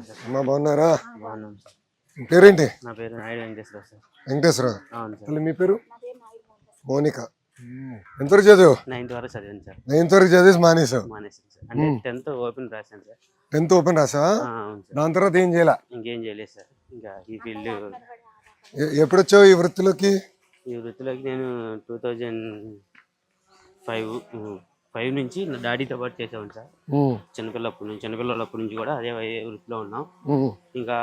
Sir. అమ్మా బాగున్నారా? బాగున్నాం సార్. మీ పేరేంటి? నా పేరు నాయుడు వెంకటేశ్వర సార్. వెంకటేశ్వర. అవును సార్. తల్లి మీ పేరు? మోనిక. ఎంతవరకు చదివావు? 9th వరకు చదివాను సార్. 9th వరకు చదివేసి మానేసావు. మానేసాను సార్. అంటే 10th ఓపెన్ రాశాను సార్. 10th open రాసావా? అవును సార్. దాని తర్వాత ఏం చేయాల? ఇంకేం చేయలేదు సార్. ఇంకా ఈ ఫీల్డ్ ఎప్పుడు వచ్చావు ఈ వృత్తిలోకి? ఈ వృత్తిలోకి నేను 2005 నుంచి నా డాడీతో పాటు చేసేవాడిని సార్. చిన్నపిల్లలప్పటి నుంచి కూడా అదే వృత్తిలో ఉన్నాం. ఇంకా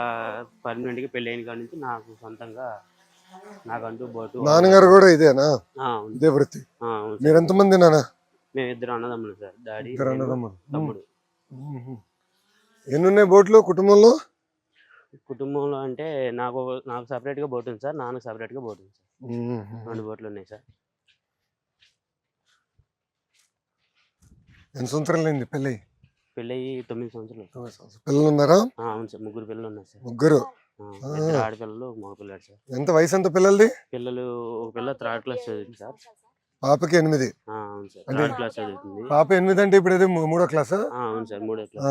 పర్మనెంట్గా పెళ్ళి అయిన కాడి నుంచి నాకు సొంతంగా నాకంటూ బోటు. నాన్నగారు కూడా ఇదేనా? ఇదే వృత్తి. మీరు ఎంతమంది నాన్న? మేము 2 అన్నదమ్ములు సార్. డాడీ తమ్ముడు. ఎన్ని ఉన్నాయి బోట్లు కుటుంబంలో? కుటుంబంలో అంటే నాకు సపరేట్గా బోట్ ఉంది సార్. నాన్నకు సపరేట్గా బోట్ ఉంది సార్. 2 బోట్లు ఉన్నాయి సార్. ఎన్ని సంవత్సరాలు అయింది పెళ్ళి? పెళ్ళి 9 సంవత్సరాలు. పిల్లలు ఉన్నారా? అవును సార్. 3 పిల్లలు ఉన్నారు సార్. 3 ఆడపిల్లలు మగ పిల్లాడు సార్. ఎంత వయసు ఎంత పిల్లలది? పిల్లలు ఒక పిల్ల 3rd క్లాస్ చదువుతుంది సార్. పాపకి 8. అవును సార్. 3rd క్లాస్ చదువుతుంది. పాప 8 అంటే ఇప్పుడు 3వ క్లాసా? అవును సార్. 3వ క్లాస్.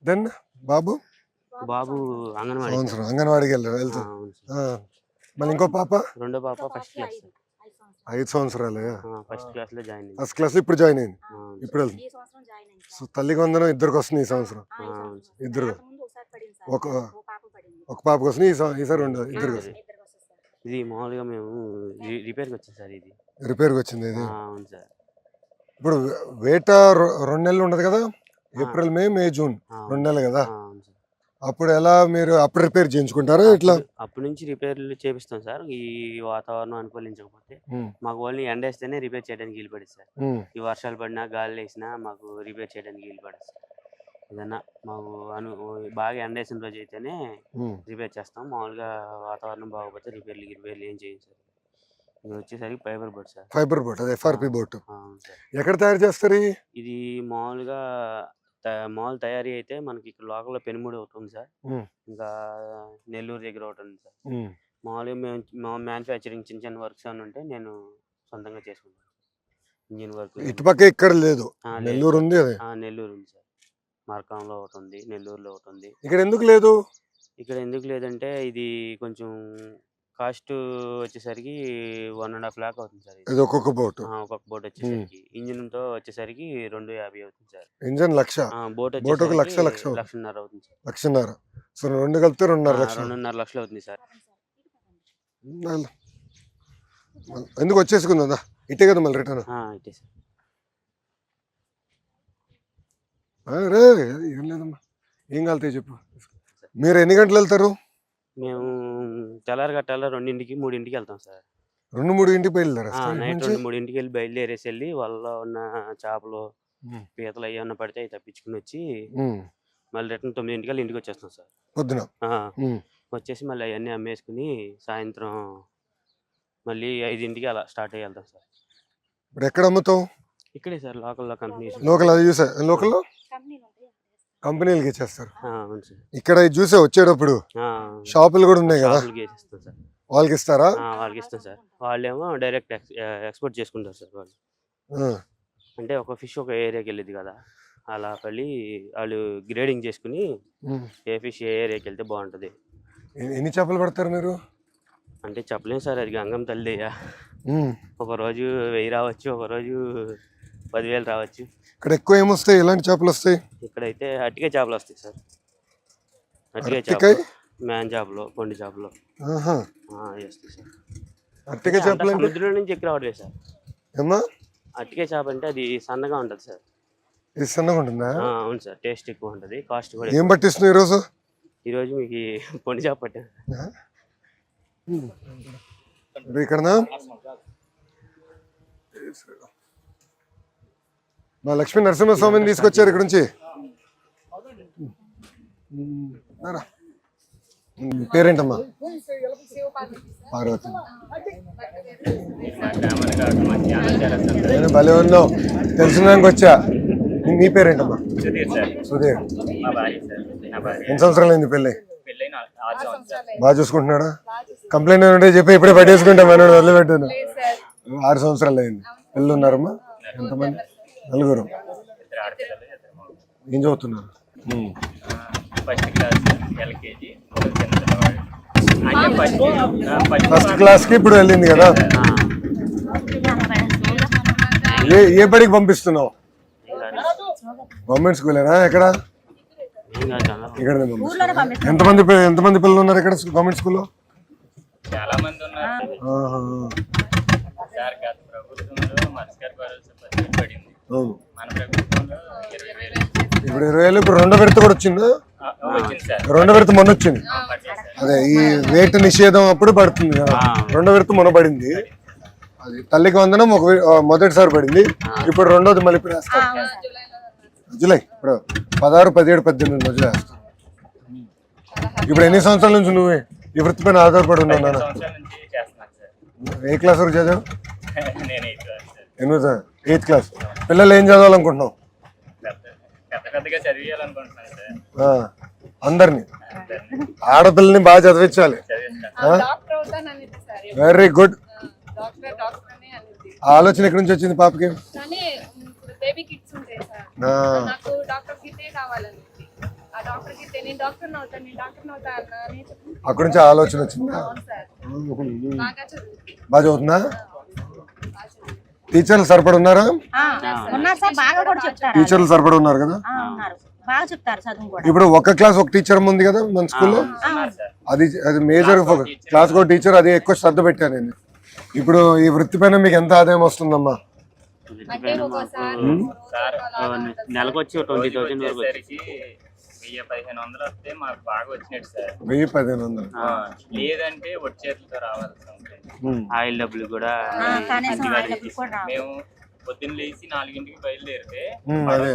దెన్ బాబు అంగన్వాడికి వెళ్తా. మళ్ళీ ఇంకో పాప? రెండో పాప 1st క్లాస్. 5 సంవత్సరాలు. 1st క్లాస్ లో జాయిన్ అయింది. 1st క్లాస్ లో ఇప్పుడు జాయిన్ అయింది. ఇప్పుడు వెళ్తుంది. సో తల్లికి వందనం ఇద్దరికి వస్తుంది ఈ సంవత్సరం. ఇద్దరు ఒక పాపకు వస్తుంది ఈసారి 2 ఇద్దరికి వస్తుంది. ఇది మామూలుగా మేము రిపేర్కి వచ్చింది సార్. ఇది రిపేర్కి వచ్చింది ఇది. అవును సార్. ఇప్పుడు వేట 2 నెలలు ఉండదు కదా? ఏప్రిల్ మే జూన్ 2 నెలలు కదా? అప్పుడు ఎలా మీరు అప్పుడు రిపేర్ చేయించుకుంటారా? ఇట్లా అప్పటి నుంచి రిపేర్లు చేపిస్తాం సార్. ఈ వాతావరణం అనుకూలించకపోతే మాకు ఓన్లీ ఎండ వేస్తేనే రిపేర్ చేయడానికి వీలు పడుతుంది సార్. ఈ వర్షాలు పడినా గాలి వేసినా మాకు రిపేర్ చేయడానికి వీలు పడుతుంది సార్. ఏదన్నా మాకు బాగా ఎండ వేసిన రోజు అయితేనే రిపేర్ చేస్తాం. మామూలుగా వాతావరణం బాగోకపోతే రిపేర్లు ఏం చేయం సార్. ఇది వచ్చేసరికి fibre boat sir. Fibre boat, అదే ఎఫ్ఆర్పి బోట్. ఎక్కడ తయారు చేస్తారు ఇది? మామూలు తయారీ అయితే మనకి ఇక్కడ లోకల్లో పెనుమూడి ఒకటి ఉంది సార్. ఇంకా నెల్లూరు దగ్గర ఒకటి ఉంది సార్. మామూలుగా మేము మ్యానుఫ్యాక్చరింగ్ చిన్న వర్క్స్ అని ఉంటే నేను సొంతంగా చేసుకుంటాను. ఇంజిన్ వర్క్ ఇటుపక్క ఇక్కడ లేదు. నెల్లూరు ఉంది. నెల్లూరు ఉంది సార్. మార్కాంలో ఒకటి ఉంది, నెల్లూరులో ఒకటి ఉంది. ఇక్కడ ఎందుకు లేదు? ఇక్కడ ఎందుకు లేదంటే ఇది కొంచెం కాస్ట్ వచ్చేసరికి 1.5 lakh అవుతుంది సార్. ఇది ఒక్కొక్క బోట్ వచ్చేసరికి ఇంజిన్ తో వచ్చేసరికి 250 అవుతుంది సార్. ఇంజిన్ 1,00,000, బోట్ 1,00,000 అవుతుంది సార్. 1,00,000. సో 2 కలిపితే 2.5 లక్షలు. 2.5 లక్షలు అవుతుంది సార్. ఎందుకు వచ్చేసుకుందా? ఇట్టే కదా మళ్ళీ రిటర్న్? ఇట్టే సార్. రే ఏం లేదమ్మా, ఏం కలుతాయి చెప్పు. మీరు ఎన్ని గంటలు వెళ్తారు? మేము తెల్లారి గట్టాల 2ంటికి 3ంటికి వెళ్తాం సార్. 2-3 బయలుదేరా? నైట్ 2-3కి వెళ్ళి బయలుదేరేసి వాళ్ళలో ఉన్న చేపలు పీతలు అయ్యన్న పడితే అవి తప్పించుకుని వచ్చి మళ్ళీ రిటర్న్ 9ంటికి ఇంటికి వచ్చేస్తాం సార్. పొద్దున వచ్చేసి మళ్ళీ అవన్నీ అమ్మేసుకుని సాయంత్రం మళ్ళీ 5ంటికి అలా స్టార్ట్ అయ్యి వెళ్తాం సార్. ఇప్పుడు ఎక్కడ అమ్ముతాం? ఇక్కడే సార్ లోకల్లో కంపెనీస్. లోకల్లో కంపెనీలకి ఇచ్చేస్తారు. ఇక్కడ చూసే వచ్చేటప్పుడు షాపులు కూడా ఉన్నాయి కదా, వాళ్ళకి ఇస్తారా? వాళ్ళకి ఇస్తాం సార్. వాళ్ళేమో డైరెక్ట్ ఎక్స్పోర్ట్ చేసుకుంటారు సార్. వాళ్ళు అంటే ఒక ఫిష్ ఒక ఏరియాకి వెళ్ళేది కదా, అలా వెళ్ళి వాళ్ళు గ్రేడింగ్ చేసుకుని ఏ ఫిష్ ఏ ఏరియాకి వెళ్తే బాగుంటుంది. ఎన్ని చేపలు పడతారు మీరు? అంటే చెప్పలేము సార్, అది గంగం తల్లిదయ్యా. ఒకరోజు 1000 రావచ్చు, ఒకరోజు 10,000 రావచ్చు. ఇక్కడ ఎక్కువ ఏమొస్తాయి? ఎలాంటి చేపలు వస్తాయి? ఇక్కడైతే అట్టికే చేపలు వస్తాయి సార్. అట్టికే చేపలు, మ్యాన్ చేపలు, కొండి చేపలు వస్తాయి సార్. అట్టికే చేపలు సముద్రం నుంచి ఎక్కువ రావట్లేదు సార్. ఏమా అట్టికే చేప అంటే అది సన్నగా ఉంటుంది సార్. ఇది సన్నగా ఉంటుందా? అవును సార్. టేస్ట్ ఎక్కువ ఉంటుంది, కాస్ట్ కూడా. ఏం పట్టిస్తున్నావు ఈరోజు? ఈరోజు మీకు పొండి చేప పట్టాను. ఇక్కడనా మా లక్ష్మీ నరసింహస్వామిని తీసుకొచ్చారు ఇక్కడ నుంచి. పేరేంటమ్మా? పార్వతి. నేను భలే ఉన్నావు, తెలిసినానికి వచ్చా. నీ పేరేంటమ్మా? సుధీర్. ఎన్ని సంవత్సరాలు అయింది పెళ్ళి? బాగా చూసుకుంటున్నాడా? కంప్లైంట్ ఏమంటే చెప్పి ఇప్పుడే పట్టేసుకుంటా, మనోడు వదిలిపెట్టాను. 6 సంవత్సరాలు అయింది. పిల్లలు ఉన్నారమ్మా? ఎంతమంది? 4. ఏం చదువుతున్నారు? ఫస్ట్ క్లాస్ ఎల్కేజీ చిన్నవాడు అంటే ఫస్ట్ క్లాస్ కి ఇప్పుడు వెళ్ళింది కదా. ఏ బడికి పంపిస్తున్నావు? గవర్నమెంట్ స్కూలేనా? ఎక్కడ? ఇక్కడ ఎంతమంది పిల్లలు ఉన్నారు ఇక్కడ గవర్నమెంట్ స్కూల్లో? చాలా మంది ఉన్నారు సార్. గత ప్రభుత్వంలో మత్స్యకార భరోసా పథకం పడింది. మన ప్రభుత్వంలో 20,000. ఇప్పుడు 20,000. ఇప్పుడు రెండో విడత కూడా వచ్చిందా? వచ్చింది సార్. రెండో విడత మొన్న వచ్చింది. అదే ఈ వేట నిషేధం అప్పుడు పడుతుంది కదా. రెండో విడత మొన్న పడింది. అది తల్లికి వందనం మొదటిసారి పడింది. ఇప్పుడు రెండోది మళ్ళీ ఇప్పుడు వేస్తారు. జూలై ఇప్పుడు 16, 17, 18 మధ్యలో వేస్తారు. ఇప్పుడు ఎన్ని సంవత్సరాల నుంచి నువ్వు ఈ వృత్తి పైన ఆధారపడి ఉన్నావు? సంవత్సరాల నుంచి చేస్తున్నాను సార్. ఏ క్లాస్ వరకు చదివావు? నేను 8th class sir. 8th class. పిల్లలు ఏం చదవాలనుకుంటున్నావు? పెద్దగా చదివేయాలనుకుంటున్నాను సార్. అందరినీ ఆడపిల్లని బాగా చదివించాలి. Very good. ఆలోచన ఎక్కడి నుంచి వచ్చింది పాపకి? అక్కడి నుంచి ఆలోచన వచ్చిందా? బాగా చదువుతుందా? టీచర్లు సరిపడి ఉన్నారా? టీచర్లు సరిపడి ఉన్నారు కదా. ఇప్పుడు ఒక క్లాస్ ఒక టీచర్ ఉంది కదా మన స్కూల్లో. అది మేజర్ క్లాస్ ఒక టీచర్, అది ఎక్కువ శ్రద్ధ పెట్టాను నేను. ఇప్పుడు ఈ వృత్తి పైన మీకు ఎంత ఆదాయం వస్తుందమ్మా? నెలకు వచ్చి 20,000 వరకు. 1,000-1,500 వస్తే మాకు బాగా వచ్చినట్టు సార్. 1,000-1,500 లేదంటే వచ్చి చేతులతో రావాల్సి ఉంటుంది. ఆయిల్ డబ్బులు కూడా మేము పొద్దున్న లేచి 4ంటికి బయలుదేరితే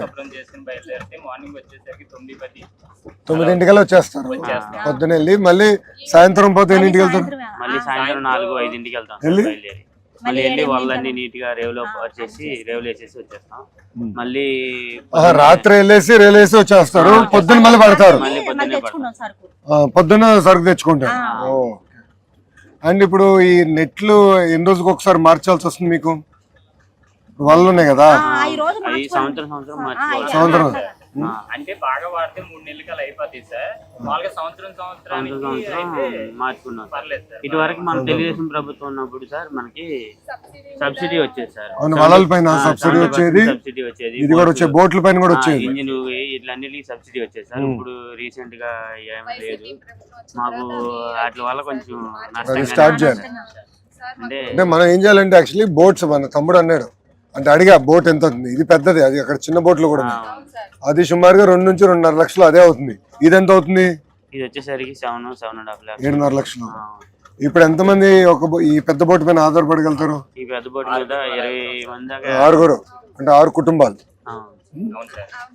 శుభ్రం చేసుకుని బయలుదేరితే మార్నింగ్ వచ్చేసరికి 9-10 వచ్చేస్తారు. పొద్దున వెళ్ళి మళ్ళీ సాయంత్రం పోతే ఎన్నింటికి వెళ్తారు? మళ్ళీ సాయంత్రం 4-5 వెళ్తాం బయలుదేరి. మళ్ళీ వెళ్ళి వాళ్ళన్నీ నీట్ గా రేవులో వచ్చేసి రేవులు వేసేసి వచ్చేస్తాం. మళ్ళీ రాత్రి వెళ్ళేసి రేలేసి వచ్చేస్తారు. పొద్దున్న మళ్ళీ పడతారు. పొద్దున్న సరుకు తెచ్చుకుంటారు. అండ్ ఇప్పుడు ఈ నెట్లు ఎన్ని రోజుకి ఒకసారి మార్చాల్సి వస్తుంది మీకు? వాళ్ళు ఉన్నాయి కదా సంవత్సరం. అంటే బాగా వాడితే 3 నెలలు కల్లా అయిపోతాయి సార్. మామూలుగా సంవత్సరానికి మార్చుకున్నాం. ఇటు వరకు మన తెలుగుదేశం ప్రభుత్వం ఉన్నప్పుడు సార్ మనకి సబ్సిడీ వచ్చేది సార్. వలల పైన సబ్సిడీ వచ్చేది. ఇది కూడా వచ్చే బోట్ల పైన కూడా వచ్చేది. ఇంజిన్ ఇట్లన్నిటికీ సబ్సిడీ వచ్చేది సార్. ఇప్పుడు రీసెంట్ గా ఏమీ లేదు మాకు. వాటి వల్ల కొంచెం నష్టం స్టార్ట్ చేయాలి. అంటే మనం ఏం చేయాలంటే యాక్చువల్లీ బోట్స్ మన తమ్ముడు అన్నాడు అంటే అడిగా బోట్ ఎంత అవుతుంది? ఇది పెద్దది, అది అక్కడ చిన్న బోట్లు కూడా ఉన్నాయి. అది సుమారుగా 2 నుంచి 2.5 లక్షలు అదే అవుతుంది. ఇది ఎంత అవుతుంది? ఇది వచ్చేసరికి 7.5 లక్షలు. 7.5 లక్షలు. ఇప్పుడు ఎంతమంది ఈ పెద్ద బోట్ పైన ఆధారపడగలుగుతారు? ఈ పెద్ద బోట్ మీద 20 మంది దాకా. 6 అంటే 6 కుటుంబాలు.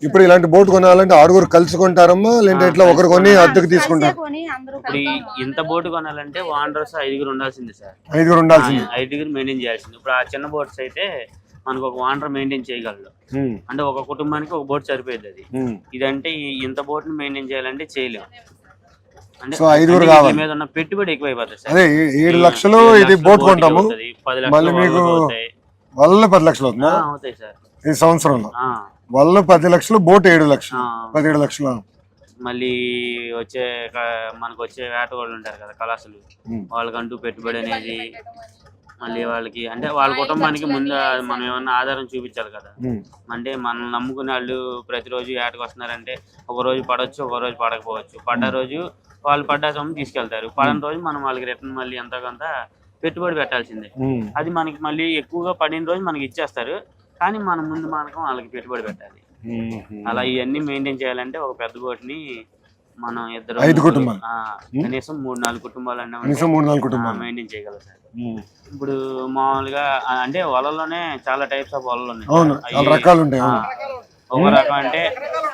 ఇప్పుడు ఇలాంటి బోట్ కొనాలంటే 6 కలిసి కొంటారమ్మా లేదంటే ఇట్లా ఒకరు కొని అద్దెకు తీసుకుంటారు? ఇప్పుడు ఇంత బోట్ కొనాలంటే ఓనర్స్ 5 ఉండాల్సింది సార్. 5 ఉండాల్సింది. 5 మెయింటైన్ చేయాల్సింది. ఇప్పుడు ఆ చిన్న బోట్స్ అయితే మనకు ఒక ఓనర్ మెయింటైన్ చేయగలరు. అంటే ఒక కుటుంబానికి ఒక బోట్ సరిపోయింది. అది ఇదంటే ఇంత బోట్ ని మెయింటైన్ చేయాలంటే చేయలేము. అంటే 5 మీద ఉన్న పెట్టుబడి ఎక్కువ అయిపోతుంది సార్. అదే 7 లక్షలు ఇది బోట్ కొంటాము. 10 లక్షలు మీకు వల్ల 10 లక్షలు అవుతాయి సార్ ఈ సంవత్సరంలో. వల్ల 10 లక్షలు, బోట్ 7 లక్షలు, 17 లక్షలు. మళ్ళీ మనకు వచ్చే వేటగాళ్ళు ఉంటారు కదా కళాశాలు, వాళ్ళకంటూ పెట్టుబడి అనేది మళ్ళీ వాళ్ళకి అంటే వాళ్ళ కుటుంబానికి ముందు మనం ఏమన్నా ఆధారం చూపించాలి కదా. అంటే మనం నమ్ముకునే వాళ్ళు ప్రతిరోజు ఏటకు వస్తున్నారంటే ఒక రోజు పడవచ్చు, ఒక రోజు పడకపోవచ్చు. పడ్డ రోజు వాళ్ళు పడ్డ సొమ్ము తీసుకెళ్తారు. పడని రోజు మనం వాళ్ళకి రిటర్న్ మళ్ళీ ఎంతో కొంత పెట్టుబడి పెట్టాల్సిందే. అది మనకి మళ్ళీ ఎక్కువగా పడిన రోజు మనకి ఇచ్చేస్తారు. కానీ మనం ముందు మనకు వాళ్ళకి పెట్టుబడి పెట్టాలి. అలా ఇవన్నీ మెయింటైన్ చేయాలంటే ఒక పెద్ద బోట్ని మనం 5 కుటుంబాలు కనీసం 3-4 కుటుంబాలు మెయింటైన్ చేయగలం సార్. ఇప్పుడు మామూలుగా అంటే వలలోనే చాలా టైప్స్ ఆఫ్ వలలు ఉన్నాయి. ఒక రకం అంటే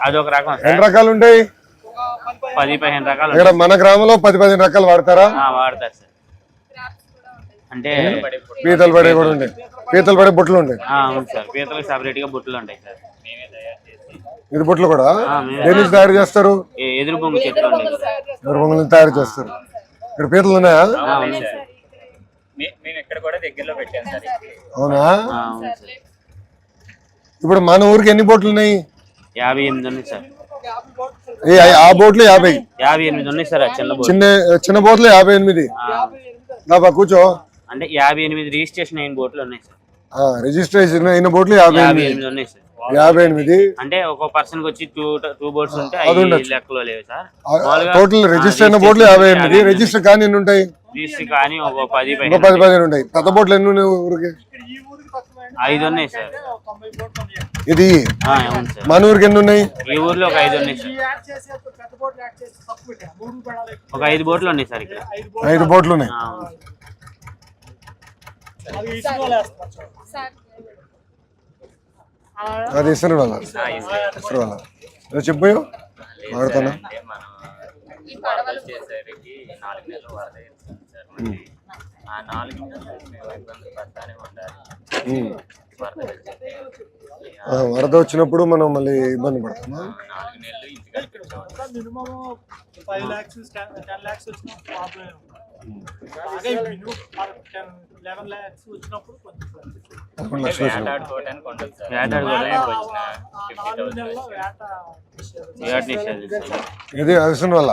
అదొక రకం. ఎన్ని రకాలు ఉంటాయి? 10-15 రకాలు. మన గ్రామంలో 10-15 రకాలు వాడతారా? వాడతారు సార్. అంటే పీతలు పడే కూడా ఉంటాయి. పీతలు పడే బొట్లు ఉంటాయి. అవును సార్. పీతలకు సెపరేట్ గా బొట్లు ఉంటాయి సార్. ఇది బొట్లు కూడా దేని నుంచి తయారు చేస్తారు? ఎదురు బొంగు చెట్లు ఎదురు బొంగులను తయారు చేస్తారు. ఇక్కడ పీతలు ఉన్నాయా? అవునా? ఇప్పుడు మన ఊరికి ఎన్ని బోట్లు ఉన్నాయి? 58 ఉన్నాయి సార్. ఆ బోట్లు 50. 58 ఉన్నాయి సార్. చిన్న బోట్ చిన్న బోట్లు 58. బాబా కూర్చో. అంటే 58 రిజిస్ట్రేషన్ అయిన బోట్లు ఉన్నాయి సార్. రిజిస్ట్రేషన్ అయిన బోట్లు 58 ఉన్నాయి సార్. 58 అంటే ఒక పర్సన్ కి వచ్చి టూ బోట్స్ ఉంటే లెక్కలో లేవు సార్. టోటల్ రిజిస్టర్ అయిన బోట్లు 58. రిజిస్టర్ కానీ ఎన్ని ఉంటాయి? రిజిస్టర్ కానీ ఒక 10-15 ఉంటాయి. కొత్త బోట్లు ఎన్ని ఉన్నాయి ఊరికి? 5 ఉన్నాయి సార్. ఇది మన ఊరికి ఎన్ని ఉన్నాయి? ఈ ఊర్లో ఒక 5 ఉన్నాయి సార్. ఒక 5 బోట్లు ఉన్నాయి సార్ ఇక్కడ. 5 బోట్లు ఉన్నాయి. అది ఇస్తారు వాళ్ళ చెప్పు వాడుతానా? వచ్చేసరికి 4 నెలలు వరద సార్. ఆ 4 నెలలు మేము ఇబ్బంది పడతానే ఉండాలి. వరద వచ్చినప్పుడు మనం మళ్ళీ ఇబ్బంది పడతామా? 4 నెలలు ఇంటికి మినిమం 5 lakhs 10 lakhs వచ్చిన ప్రాబ్లం. 11 lakhs వచ్చినప్పుడు కొంచెం వేటాడుకోవడానికి ఉండదు సార్. ఇది అవిసిన వల్ల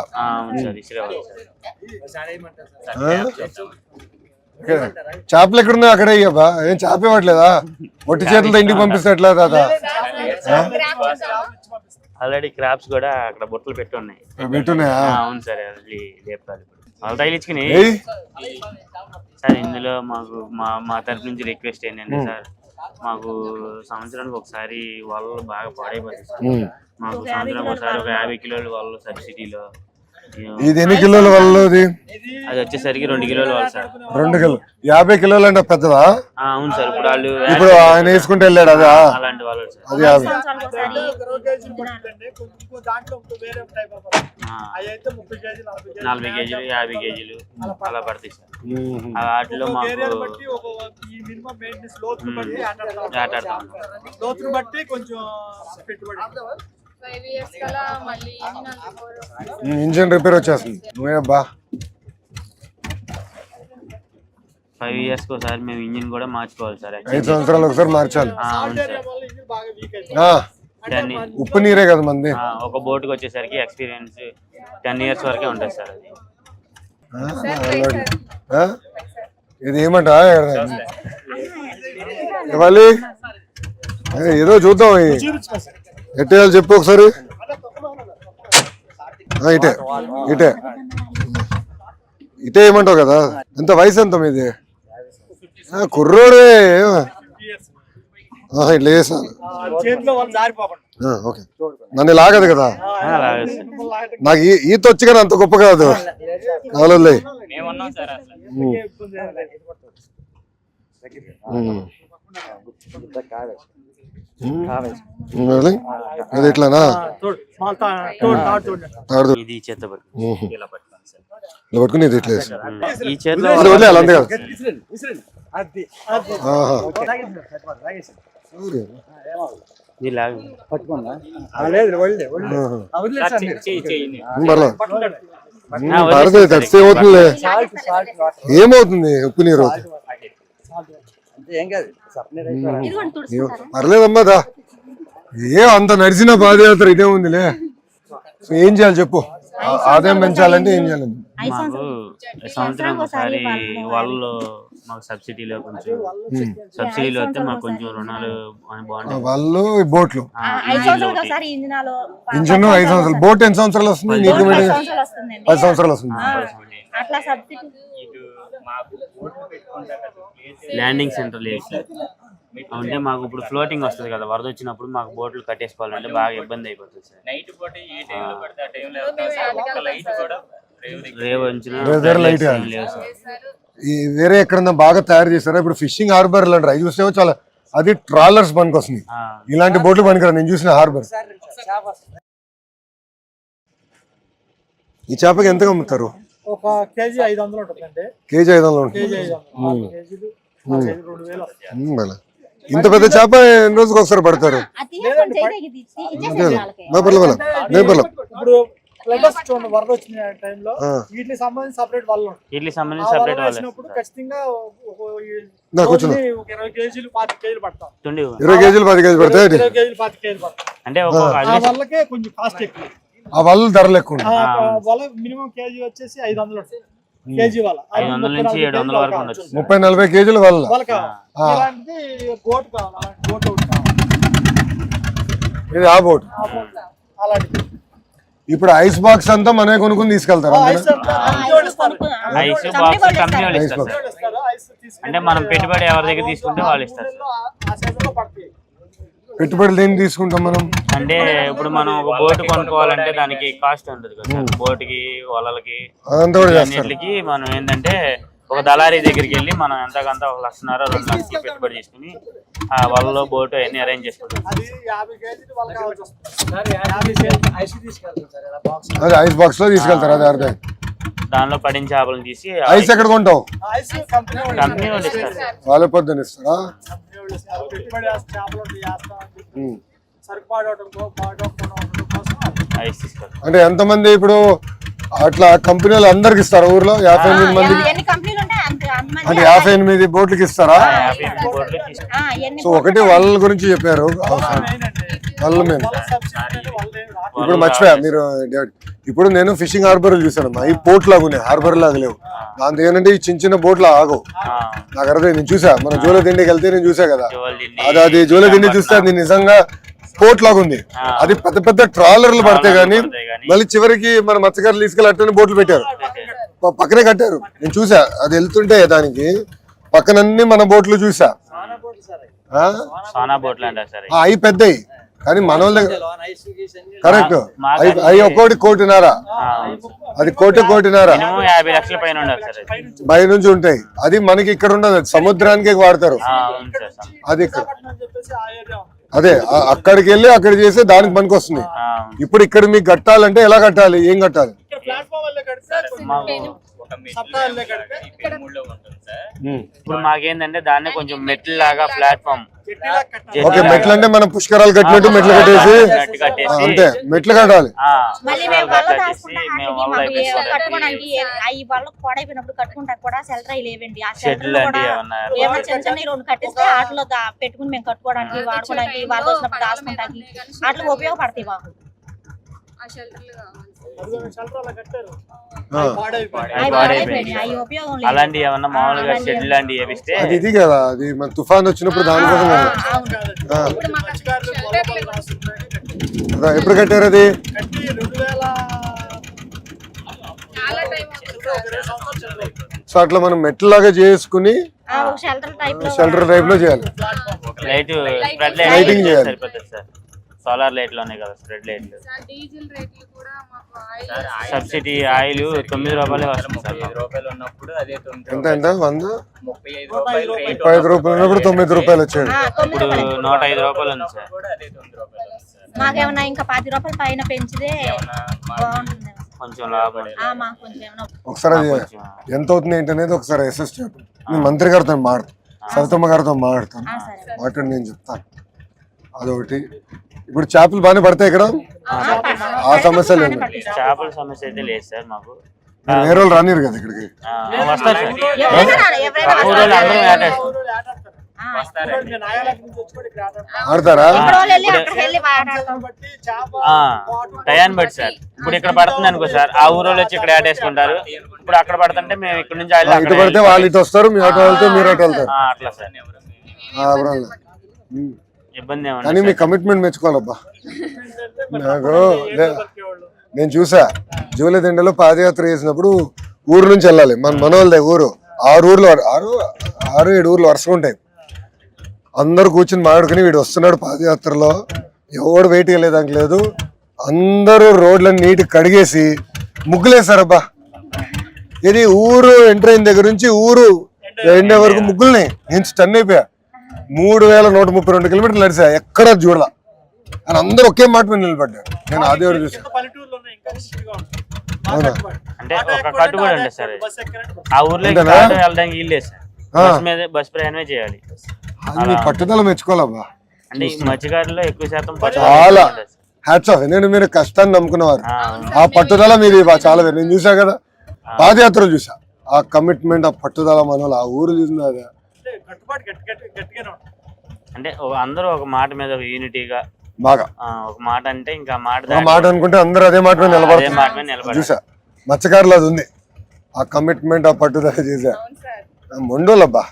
చేపలు ఎక్కడున్నాయి అక్కడే అయ్యబ్బా. ఏం చేప ఇవ్వట్లేదా? ఒట్టి చేతులతో ఇంటికి పంపిస్తే ఎట్లా తాత? ఆల్రెడీ క్రాప్స్ కూడా అక్కడ బొట్టలు పెట్టున్నాయి. పెట్టున్నాయా? అవును సార్. అది లేపాలి వాళ్ళు తగిలించుకుని సార్. ఇందులో మాకు మా తరఫు నుంచి రిక్వెస్ట్ ఏంటంటే సార్, మాకు సంవత్సరానికి ఒకసారి వాళ్ళు బాగా పాడైపోతుంది సార్. మాకు సంవత్సరానికి ఒకసారి ఒక 50 కిలోల వాళ్ళు సబ్సిడీలో. ఇది ఎన్ని కిలోల వాళ్ళు? అది వచ్చేసరికి 2 కిలోల వాళ్ళు సార్. 2 కిలో 50 కిలోలు అంటే పెద్దదా? అవును సార్. ఇప్పుడు వాళ్ళు ఇప్పుడు ఆయన వేసుకుంటే వెళ్ళాడు అదా? అలాంటి వాళ్ళు సార్. అది 50. 40 కేజీలు 50 కేజీలు అలా పడతాయి సార్. వాటిలో మాకు లోతును బట్టి కొంచెం ఇంజిన్ రిపేర్ వచ్చేస్తుంది. నువ్వేబ్బా 5 years కి ఒకసారి మేము ఇంజిన్ కూడా మార్చుకోవాలి సార్. 5 సంవత్సరాలు ఒకసారి మార్చాలి. అవును సార్. ఉప్పు నీరే కదా మంది. ఒక బోట్కి వచ్చేసరికి ఎక్స్పీరియన్స్ 10 years వరకే ఉంటుంది సార్. అది ఇది ఏమంట ఇవ్వాలి? ఏదో చూద్దాం. ఎట్టేయాలి చెప్పు ఒకసారి. ఇటే ఇటే ఇటే ఏమంటావు కదా? ఎంత వయసు ఎంత మీది? కుర్రోడే ఇట్లా చేసాను. ఓకే. నన్ను లాగదు కదా? నాకు ఈత వచ్చి కానీ అంత గొప్ప కాదు. కావాలి అది ఎట్లానా? ఇది చేత పట్టుకుని ఇది ఇట్లా ఈ చేతిలో అంతే కదా? పడుతుంది ఖచ్చితంగా అవుతుంది. ఏమవుతుంది ఉప్పు నీరు? పర్లేదమ్మా దా. అంత నడిచిన పాదయాత్ర ఇదే ఉందిలే. ఏం చేయాలి చెప్పు? ఆదాయం పెంచాలంటే ఏం చేయాలి? మాకు సంవత్సరం ఒకసారి వాళ్ళు మాకు సబ్సిడీలో కొంచెం సబ్సిడీలో వస్తే మాకు కొంచెం రుణాలు బాగుంటాయి. వాళ్ళు బోట్లు ఇంజిన్ 5 సంవత్సరాలు. బోట్ ఎన్ని సంవత్సరాలు వస్తుంది? నీకు 10 సంవత్సరాలు వస్తుంది. ల్యాండింగ్ సెంటర్ లేదు సార్. అంటే మాకు ఇప్పుడు ఫ్లోటింగ్ వస్తుంది కదా, వరద వచ్చినప్పుడు మాకు బోట్లు కట్టేసుకోవాలంటే బాగా ఇబ్బంది అయిపోతుంది సార్. నైట్ పూట ఏ టైంలో పడితే ఆ టైంలో ఒక లైట్ కూడా రేవ్ వచ్చిన లైట్ వేరే ఎక్కడన్నా బాగా తయారు చేస్తారా? ఇప్పుడు ఫిషింగ్ హార్బర్ అంటారు, అవి చూస్తే చాలా. అది ట్రాలర్స్ పనికి వస్తుంది. ఇలాంటి బోట్లు పనికిరా. నేను చూసిన హార్బర్. ఈ చేపకి ఎంతగా అమ్ముతారు? ఒక కేజీ 500 ఉంటుందండి. కేజీ 500 ఉంటుంది. ఇంత పెద్ద చేప ఎన్ని రోజులకు ఒకసారి పడతారు? ఇప్పుడు ఫ్లడ్ చూడండి, వరద వచ్చిన టైంలో వీటికి సంబంధించి సపరేట్ వాళ్ళు వీటికి సంబంధించి సపరేట్ వేసినప్పుడు ఖచ్చితంగా ఒక 20 కేజీలు 25 కేజీలు పడతాం. 20 కేజీలు 10 కేజీలు పడతాయి. 20 కేజీలు 25 కేజీలు పడతాం. అంటే ఆ వాళ్ళకే కొంచెం కాస్ట్ ఎక్కువ. ఆ వాళ్ళ ధరలు ఎక్కువ. వాళ్ళ మినిమం కేజీ వచ్చేసి 500 కేజీ వాళ్ళ 500 నుంచి 700 వరకు ఉండొచ్చు. 30-40 కేజీలు వాళ్ళ. ఇలాంటిది బోట్ కావాలి, అలాంటి బోట్ ఒకటి కావాలి. ఇది ఆ బోట్. అలాంటిది ఇప్పుడు ఐస్ బాక్స్ అంతా మనమే కొనుక్కుని తీసుకెళ్తారు. ఐస్ బాక్స్ కంపెనీ వాళ్ళు ఇస్తారు సార్. అంటే మనం పెట్టుబడి ఎవరి దగ్గర తీసుకుంటే వాళ్ళు ఇస్తారు సార్. పెట్టుబడులు దేన్ని తీసుకుంటాం మనం? అంటే ఇప్పుడు మనం ఒక బోట్ కొనుక్కోవాలంటే దానికి కాస్ట్ ఉంటుంది కదా, బోట్కి వలలకి అన్నిటికి మనం ఏంటంటే ఒక దళారీ దగ్గరికి వెళ్ళి మనం ఎంతకంత 1,00,000 2 లక్షలు పెట్టుబడి చేసుకుని ఆ వలలో బోట్ అన్ని అరేంజ్ చేసుకుంటాం. అదే ఐస్ బాక్స్ లో తీసుకెళ్తారు. అదే అర్థం. దానిలో పడిన చేపలను తీసి ఐస్ ఎక్కడ కొంటావు? కంపెనీ వాళ్ళు ఇస్తారు. వాళ్ళ పొద్దున్న ఇస్తారా? ఐస్ ఇస్తారు. అంటే ఎంతమంది ఇప్పుడు అట్లా కంపెనీలు అందరికి ఇస్తారా? ఊర్లో 58 మందికి అంటే 58 బోట్లకి ఇస్తారా? సో ఒకటి వాళ్ళ గురించి చెప్పారు. వాళ్ళ మీద ఇప్పుడు మర్చిపోయా మీరు. ఇప్పుడు నేను ఫిషింగ్ హార్బర్ చూసాను. ఈ పోర్ట్ లాగా ఉన్నాయి, హార్బర్ లాగా లేవు. దాంతో ఏంటంటే ఈ చిన్న చిన్న బోట్లు ఆగవు. నాకు అర్థం. నేను చూసా, మన జోల దిండికి వెళ్తే నేను చూసా కదా. అది జోల దిండి చూస్తే అది నిజంగా పోర్ట్ లాగా ఉంది. అది పెద్ద పెద్ద ట్రాలర్లు పడతాయి కానీ మళ్ళీ చివరికి మన మత్స్యకారులు తీసుకెళ్ళి అట్టని బోట్లు పెట్టారు, పక్కనే కట్టారు. నేను చూసా అది వెళ్తుంటే దానికి పక్కనన్నీ మన బోట్లు చూసా. అవి పెద్దవి కానీ మన వాళ్ళ దగ్గర కరెక్ట్. అవి ఒక్కోటి 1.5 అది 1.5 50 లక్షల పై నుంచి ఉంటాయి. అది మనకి ఇక్కడ ఉండదు, సముద్రానికి వాడతారు. అది ఇక్కడ అదే అక్కడికి వెళ్ళి అక్కడ చేస్తే దానికి పనికి వస్తుంది. ఇప్పుడు ఇక్కడ మీకు కట్టాలంటే ఎలా కట్టాలి, ఏం కట్టాలి? ఇప్పుడు మాకేందంటే దాన్ని కొంచెం మెట్ల లాగా ప్లాట్ఫామ్. ఓకే, మెట్లు అంటే మనం పుష్కరాలు కట్టినట్టు మెట్లు కట్టేసి అంతే. మెట్లు కట్టాలి. పెట్టుకుని మేము కట్టుకోవడానికి వాడుకోవడానికి వాళ్ళు వచ్చినప్పుడు దాచుకోవడానికి వాటికి ఉపయోగపడతాయి బాబు. అలాంటివి ఏమన్నా మామూలుగా షెడ్ లాంటివి వేపిస్తే ఇది కదా. అది మన తుఫాన్ వచ్చినప్పుడు దానికోసం ఎప్పుడు కట్టారు? అది సో అట్లా మనం మెట్లలాగా చేసుకుని షెల్టర్ టైప్ లో చేయాలి. లైటింగ్ చేయాలి. సోలార్ లైట్లు ఉన్నాయి కదా, స్ప్రెడ్ లైట్లు. సబ్సిడీ ఆయిల్ 9 రూపాయలే వస్తుంది సార్. 35 రూపాయలు ఉన్నప్పుడు అదే ఎంత ఎంత 100 35 రూపాయలు 35 రూపాయలు ఉన్నప్పుడు 9 రూపాయలు వచ్చాడు. ఇప్పుడు 105 రూపాయలు ఉంది సార్. అదే 9 రూపాయలు. మాకేమన్నా ఇంకా 10 రూపాయలు పైన పెంచితే బాగుంటుంది, కొంచెం లాభం. ఒకసారి ఎంత అవుతుంది ఏంటనేది ఒకసారి అసెస్ చెప్పండి. నేను మంత్రి గారితో మాట్లాడతాను, సవితమ్మ గారితో మాట్లాడతాను, మాట్లాడి నేను చెప్తాను. అదొకటి. ఇప్పుడు చేపలు బాగానే పడతాయి ఇక్కడ, ఆ సమస్య లేదు. చేపల సమస్య అయితే లేదు సార్ మాకు. వేరే వాళ్ళు రానిరు కదా ఇక్కడికి. వస్తారు ఆడతారా? టయాన్ని బట్టి సార్. ఇప్పుడు ఇక్కడ పడుతుంది అనుకో సార్, ఆ ఊరు వచ్చి ఇక్కడ యాడ్ వేసుకుంటారు. ఇప్పుడు అక్కడ పడుతుంటే మేము ఇక్కడ నుంచి ఇటు పడితే వాళ్ళు ఇటు వస్తారు, మీ అటు వెళ్తే మీరు అటు వెళ్తారు. అట్లా సార్. ఇబ్బంది కానీ మీ కమిట్మెంట్ మెచ్చుకోవాలబ్బా. నాకు నేను చూసా జూలదిండలో పాదయాత్ర చేసినప్పుడు ఊరు నుంచి వెళ్ళాలి. మన మనోళ్ళదే ఊరు. 6 ఊర్లు 6-7 ఊర్లు వరుసగా ఉంటాయి. అందరు కూర్చుని మాట్లాడుకుని వీడు వస్తున్నాడు పాదయాత్రలో, ఎవడు వెయిట్ వెళ్ళేదానికి లేదు. అందరూ రోడ్లను నీట్ కడిగేసి ముగ్గులేసారబ్బా. ఇది ఊరు ఎంటర్ అయిన దగ్గర నుంచి ఊరు ఎండే వరకు ముగ్గుల్ని. నేను స్టన్ అయిపోయా. 3132 కిలోమీటర్లు నడిచా, ఎక్కడ చూడాల. అని అందరూ ఒకే మాట మీద నిలబడ్డారు. నేను అదే చూసాను. అవునా? అంటే ఒక కట్టుబడి ఉంటుంది సార్. ఆ ఊర్లో వెళ్ళడానికి వీలు లేదు సార్, బస్ ప్రయాణమే చేయాలి. అది పట్టుదల మెచ్చుకోవాలబ్బా. అంటే మత్స్యకారులో ఎక్కువ శాతం చాలా హ్యాట్స్ ఆఫ్. ఎందుకంటే మీరు కష్టాన్ని నమ్ముకున్నవారు, ఆ పట్టుదల మీది చాలా వేరు. నేను చూసా కదా పాదయాత్రలు చూసా, ఆ కమిట్మెంట్, ఆ పట్టుదల, మన ఆ ఊరు చూసిన కట్టుబాటు గట్టిగానే ఉంటుంది. అంటే అందరూ ఒక మాట మీద ఒక యూనిటీగా బాగా ఒక మాట అంటే ఇంకా ఒక మాట అనుకుంటే అందరూ అదే మాట మీద నిలబడతారు. చూసా మత్స్యకారులు అది ఉంది, ఆ కమిట్మెంట్, ఆ పట్టుదల చేసా. మొండోళ్ళబ్బా,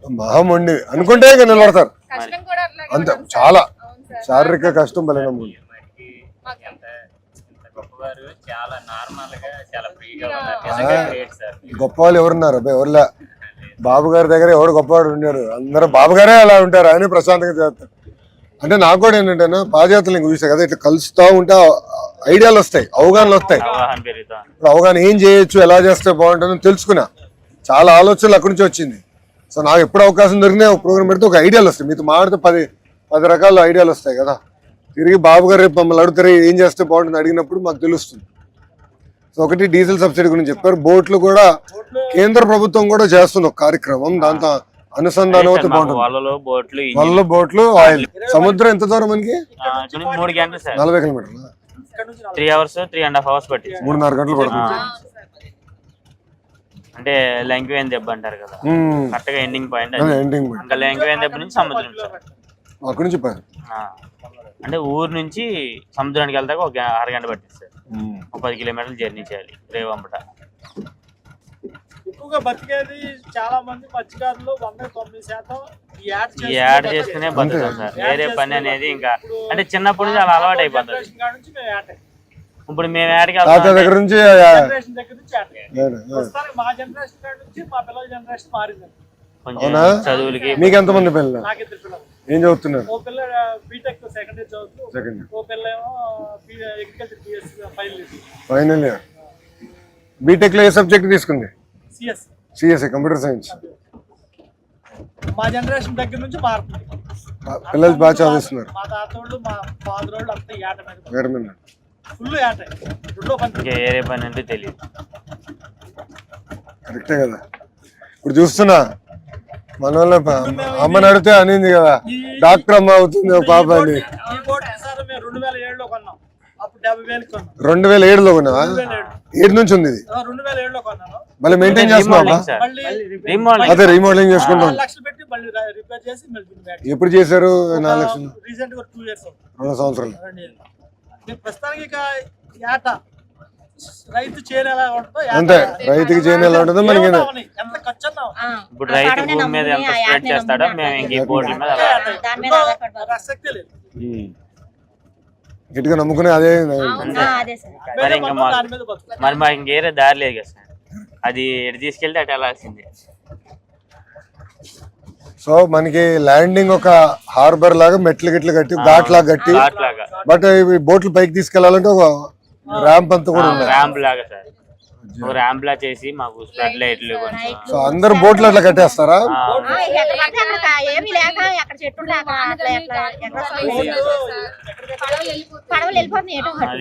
మహామొండి అనుకుంటే ఇక నిలబడతారు అంతే. చాలా శారీరక కష్టం బలే నమ్ముకుంది. చాలా నార్మల్ గా చాలా ఫ్రీగా ఉన్నారు. గొప్ప వాళ్ళు ఎవరున్నారు అబ్బాయి? ఎవరులే. బాబు గారి దగ్గర ఎవరు గొప్పవాడు ఉన్నారు? అందరూ బాబు గారే అలా ఉంటారు, ఆయన ప్రశాంతంగా చేస్తారు. అంటే నాకు కూడా ఏంటంటే పాదయాత్రలు ఇంక చూసా కదా, ఇట్లా కలుస్తూ ఉంటే ఐడియాలు వస్తాయి, అవగాహనలు వస్తాయి. ఇప్పుడు అవగాహన ఏం చేయొచ్చు, ఎలా చేస్తే బాగుంటుందని తెలుసుకున్నా. చాలా ఆలోచనలు అక్కడి నుంచి వచ్చింది. సో నాకు ఎప్పుడు అవకాశం దొరికినా ఒక ప్రోగ్రామ్ పెడితే ఒక ఐడియాలు వస్తాయి. మీతో మాడితే 10 రకాల ఐడియాలు వస్తాయి కదా. తిరిగి బాబు గారు రేపు మమ్మల్ని అడుగుతారు ఏం చేస్తే బాగుంటుంది అడిగినప్పుడు మాకు తెలుస్తుంది. సో ఒకటి డీజిల్ సబ్సిడీ గురించి చెప్పారు. బోట్లు కూడా కేంద్ర ప్రభుత్వం కూడా చేస్తుంది ఒక కార్యక్రమం, దాంతో అనుసంధానం అవుతే బాగుంటుంది. వల్ల బోట్లు ఆయిల్. సముద్రం ఎంత దూరం మనకి? 3 గంటలు సార్, 40 కిలోమీటర్లు, 3 hours 3.5 hours పట్టింది. 3.5 గంటలు పడుతుంది. అంటే లంకివేన్ దెబ్బ అంటారు కదా, కరెక్ట్ గా ఎండింగ్ పాయింట్. ఇంకా లంకివేన్ దెబ్బ నుంచి సముద్రం అక్కడి నుంచి అంటే ఊరు నుంచి సముద్రానికి వెళ్తాక ఒక 6 గంటలు పట్టింది సార్. 10 కిలోమీటర్లు జర్నీ చేయాలి రేవంబట. ఎక్కువగా బతికేది చాలా మంది మత్స్యకారులు 109% ఈ యాడ్ చేసుకునే బతుకుతాం సార్. వేరే పని అనేది ఇంకా అంటే చిన్నప్పటి నుంచి అలా అలవాటు అయిపోతుంది. ఇప్పుడు మేము యాడ్కి దగ్గర నుంచి మా జనరేషన్ నుంచి మా పిల్లల జనరేషన్ మారింది. కొంచెం చదువులకి. మీకు ఎంతమంది పిల్లలు? నాకు 2 పిల్లలు. ఏం చదువుతున్నారు? ఓ పిల్ల బీటెక్ సెకండ్ ఇయర్ చదువుతూ, ఓ పిల్ల ఏమో agriculture BSc final year. BTech లో ఏ సబ్జెక్ట్ తీసుకుంది? CSC computer science. మా జనరేషన్ దగ్గర నుంచి మారుతుంది. పిల్లలు బాగా చదివిస్తున్నారు. మా తాతోళ్ళు మా ఫాదర్ వాళ్ళు అంతా ఏట మీద ఫుల్ ఏట. రెండో పని వేరే పని అంటే తెలియదు. కరెక్టే కదా. ఇప్పుడు చూస్తున్నా మన వల్ల అమ్మని అడిగితే అనింది కదా, డాక్టర్ అమ్మ అవుతుంది పాప అని. 2007లో కొన్నాం, అప్పుడు 50,000 కొన్నాం. 2007లో కొన్నావా? 7 నుంచి ఉంది ఇది. 2007లో కొన్నాను. మళ్ళీ మెయింటైన్ చేస్తున్నావా? అదే రీమోడలింగ్ చేసుకుంటాం. 4 లక్షలు పెట్టి మళ్ళీ రిపేర్ చేసి ఎప్పుడు చేశారు? 4 లక్షలు రీసెంట్ గా 2 years 2 సంవత్సరాలు. ప్రస్తుతానికి ఇక ఏట రైతు చేనేలా ఉంటుందో అంతే, రైతుకి చేనేలా ఉంటుందో మనకి ఎంత ఖర్చు అన్నా. ఇప్పుడు రైతు భూమి మీద ఎంత స్ప్రెడ్ చేస్తాడో మేము ఇంక బోర్డుల మీద ప్రసక్తే లేదు. గట్టిగా నమ్ముకునే అదే. మరి ఇంకా మరి మాకు ఇంకేరే దారి లేదు కదా సార్, అది ఎటు తీసుకెళ్తే అటు వెళ్ళాల్సిందే. సో మనకి ల్యాండింగ్ ఒక హార్బర్ లాగా మెట్లు గిట్లు కట్టి ఘాట్ లాగా కట్టి, బట్ ఇవి బోట్లు పైకి తీసుకెళ్లాలంటే ఒక ర్యాంప్ అంతా కూడా ఉంది. ర్యాంప్ లాగా సార్, ఒక ర్యాంప్ లా చేసి మాకు స్ప్రెడ్ లైట్లు. సో అందరు బోట్లు అట్లా కట్టేస్తారా?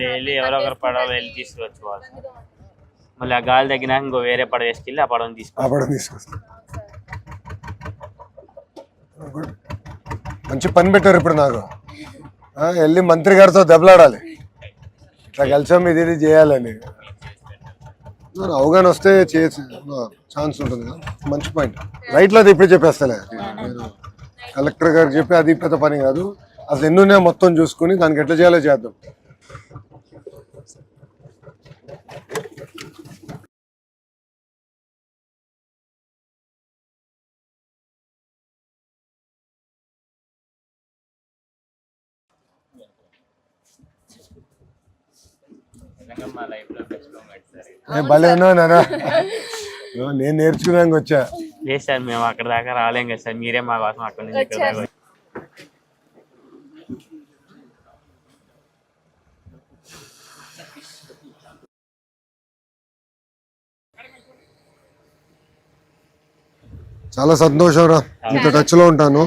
వెళ్ళి ఎవరో ఒకరు పడవలు వెళ్ళి తీసుకువచ్చుకోవాలి. మళ్ళీ ఆ గాలి తగ్గినాక ఇంకో వేరే పడవ వేసుకెళ్ళి ఆ పడవని తీసుకొస్తారు. మంచి పని పెట్టారు. ఇప్పుడు నాకు వెళ్ళి మంత్రి గారితో దెబ్బలాడాలి, ఇట్లా కలిసాం ఇది చేయాలని. అవగాహన వస్తే ఛాన్స్ ఉంటుంది కదా. మంచి పాయింట్. రైట్లో అది ఇప్పుడు చెప్పేస్తలే, కలెక్టర్ గారికి చెప్పి అది పెద్ద పని కాదు. అసలు ఎన్నునే మొత్తం చూసుకుని దానికి ఎట్లా చేయాలో చేద్దాం. భలే ఉన్నావు నాన్న, నేను నేర్చుకున్నాక వచ్చా. లేదు సార్, మేము అక్కడ దాకా రాలేం కదా సార్, మీరే మా కోసం అక్కడ నుంచి ఇక్కడ దాకా. చాలా సంతోషం రా, మీతో టచ్ లో ఉంటాను.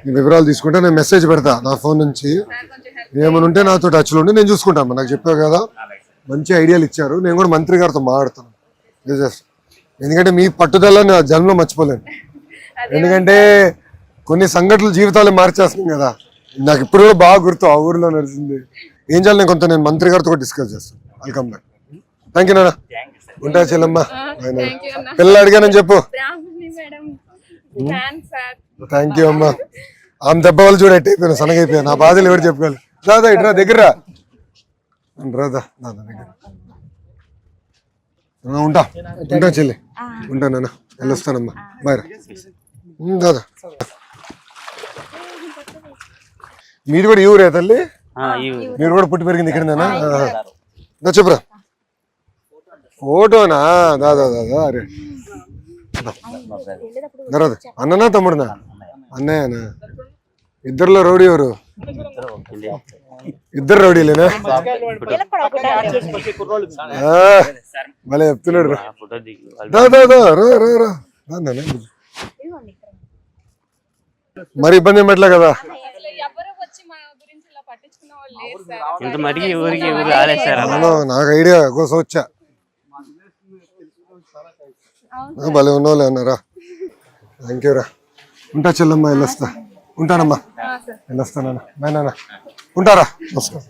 నీ వివరాలు తీసుకుంటే నేను మెసేజ్ పెడతా నా ఫోన్ నుంచి. ఏమైనా ఉంటే నాతో టచ్ లో ఉండి నేను చూసుకుంటాను. నాకు చెప్పావు కదా, మంచి ఐడియాలు ఇచ్చారు. నేను కూడా మంత్రి గారితో మాట్లాడుతాను. ఎందుకంటే మీ పట్టుదల నా జన్మలో మర్చిపోలేను. ఎందుకంటే కొన్ని సంఘటనలు జీవితాలు మార్చేస్తున్నాం కదా. నాకు ఇప్పుడు కూడా బాగా గుర్తు ఆ ఊర్లో నడిచింది. ఏం చేయాలి నేను మంత్రి గారితో డిస్కస్ చేస్తాను. Welcome back. థ్యాంక్ యూ నాన్న. ఉంటా చెల్లమ్మ. పిల్లలు అడిగానని చెప్పు. థ్యాంక్ యూ అమ్మా. ఆమె దెబ్బ వాళ్ళు చూడట్టు అయిపోయాను, సనగైపోయాను. నా బాధలు ఎవరు చెప్పుకోవాలి. రాదా ఇటు రా, దగ్గర రాదా దగ్గర ఉంటా చెల్లి. ఉంటా నాన్న, వెళ్ళొస్తానమ్మా. బాయ్ రా దాదా. మీది కూడా ఈ ఊరే తల్లి? మీరు కూడా పుట్టి పెరిగింది ఇక్కడనేనా? చెప్పురా. ఫోటోనా? దాదా అరే రాదా. అన్ననా తమ్ముడునా? అన్నయ్యనా? ఇద్దరులో రౌడీ ఎవరు? ఇద్దరు రౌడీలేనా? భలే చెప్తున్నాడు రా. మరి ఇబ్బంది ఏమట్లే కదా? నాకు ఐడియా కోసం వచ్చా. భలే ఉన్నావులే అన్నారా. థ్యాంక్ యూ రా. ఉంటా చెల్లమ్మ, వెళ్ళొస్తా. ఉంటానమ్మా, వెళ్ళొస్తానన్నా. నాన్న ఉంటారా? నమస్కారం.